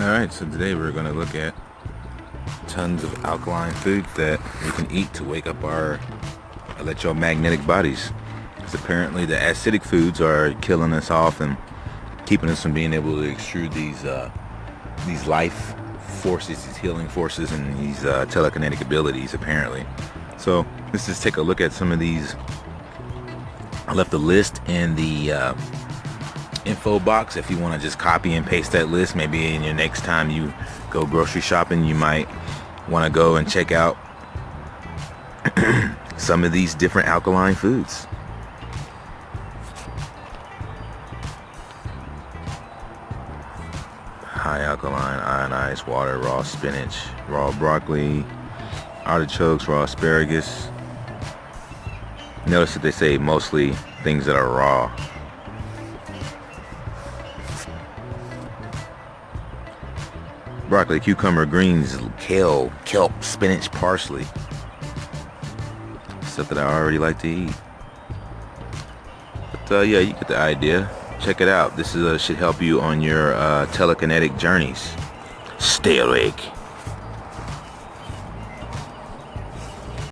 Alright, so today we're going to look at tons of alkaline foods that we can eat to wake up our electromagnetic bodies. Because apparently the acidic foods are killing us off and keeping us from being able to extrude these life forces, these healing forces, and these telekinetic abilities apparently. So let's just take a look at some of these. I left a list in the info box if you want to just copy and paste that list. Maybe in your next time you go grocery shopping, you might want to go and check out some of these different alkaline foods. High alkaline, ionized water, raw spinach, raw broccoli, artichokes, raw asparagus. Notice that they say mostly things that are raw. Broccoli, cucumber, greens, kale, kelp, spinach, parsley. Stuff that I already like to eat. But yeah, you get the idea. Check it out. This is should help you on your telekinetic journeys. Stay awake.